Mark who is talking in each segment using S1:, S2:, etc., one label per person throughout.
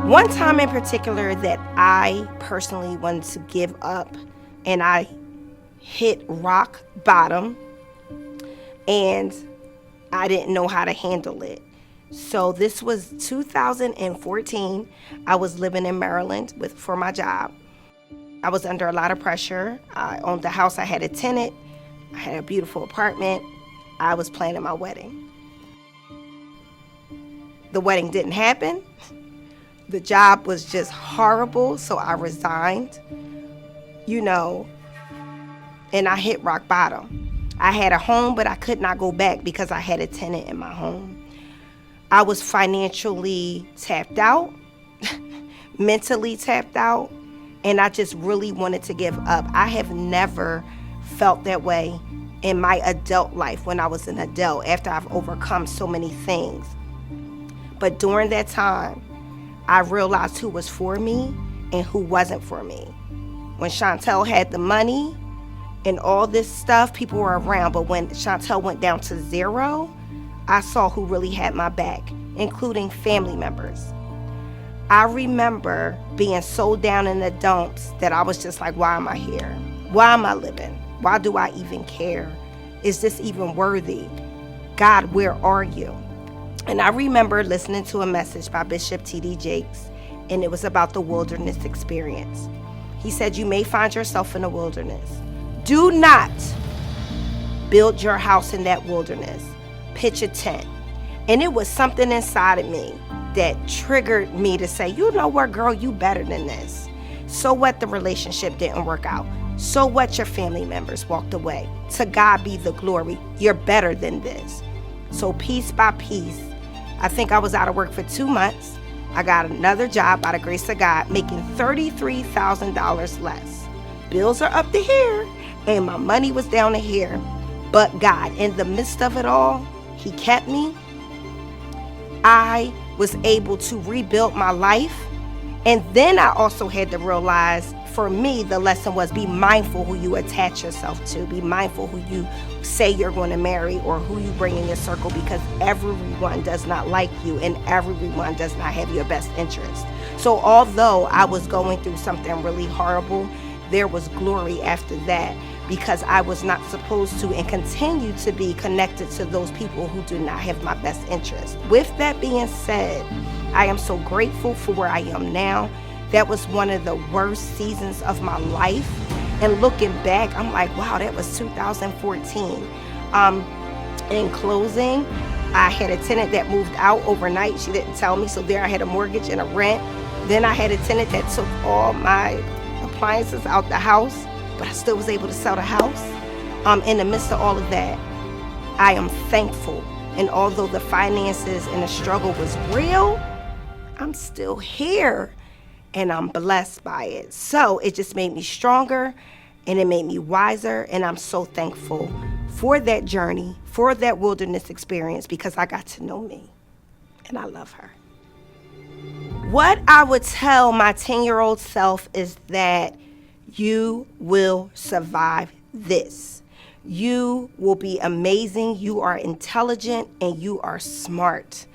S1: One time in particular that I personally wanted to give up, and I hit rock bottom, and I didn't know how to handle it. So this was 2014. I was living in Maryland for my job. I was under a lot of pressure. I owned the house. I had a tenant. I had a beautiful apartment. I was planning my wedding. The wedding didn't happen. The job was just horrible, so I resigned, and I hit rock bottom. I had a home, but I could not go back because I had a tenant in my home. I was financially tapped out, mentally tapped out, and I just really wanted to give up. I have never felt that way in my adult life when I was an adult, after I've overcome so many things. But during that time, I realized who was for me and who wasn't for me. When Shontel had the money and all this stuff, people were around. But when Shontel went down to zero, I saw who really had my back, including family members. I remember being so down in the dumps that I was just like, why am I here? Why am I living? Why do I even care? Is this even worthy? God, where are you? And I remember listening to a message by Bishop T.D. Jakes, and it was about the wilderness experience. He said, you may find yourself in a wilderness. Do not build your house in that wilderness. Pitch a tent. And it was something inside of me that triggered me to say, you know what, girl, you better than this. So what the relationship didn't work out? So what your family members walked away? To God be the glory. You're better than this. So piece by piece, I think I was out of work for 2 months. I got another job by the grace of God, making $33,000 less. Bills are up to here, and my money was down to here. But God, in the midst of it all, He kept me. I was able to rebuild my life. And then I also had to realize, for me, the lesson was be mindful who you attach yourself to. Be mindful who you say you're going to marry or who you bring in your circle, because everyone does not like you and everyone does not have your best interest. So although I was going through something really horrible, there was glory after that, because I was not supposed to and continue to be connected to those people who do not have my best interest. With that being said, I am so grateful for where I am now. That was one of the worst seasons of my life. And looking back, I'm like, wow, that was 2014. In closing, I had a tenant that moved out overnight. She didn't tell me, so there I had a mortgage and a rent. Then I had a tenant that took all my appliances out the house, but I still was able to sell the house. In the midst of all of that, I am thankful. And although the finances and the struggle was real, I'm still here. And I'm blessed by it. So it just made me stronger, and it made me wiser. And I'm so thankful for that journey, for that wilderness experience, because I got to know me, and I love her. What I would tell my 10-year-old self is that you will survive this. You will be amazing. You are intelligent and you are smart.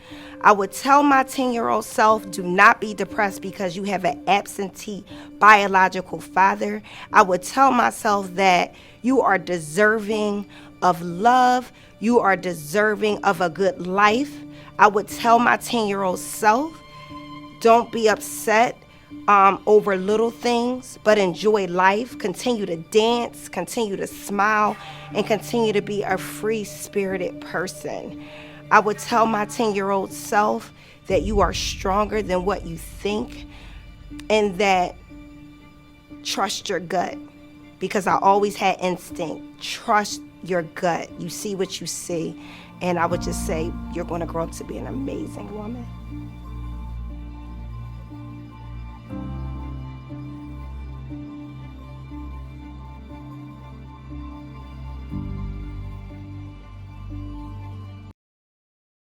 S1: I would tell my 10-year-old self, do not be depressed because you have an absentee biological father. I would tell myself that you are deserving of love. You are deserving of a good life. I would tell my 10-year-old self, don't be upset over little things, but enjoy life. Continue to dance, continue to smile, and continue to be a free-spirited person. I would tell my 10-year-old self that you are stronger than what you think, and that trust your gut, because I always had instinct. Trust your gut. You see what you see. And I would just say, you're going to grow up to be an amazing woman.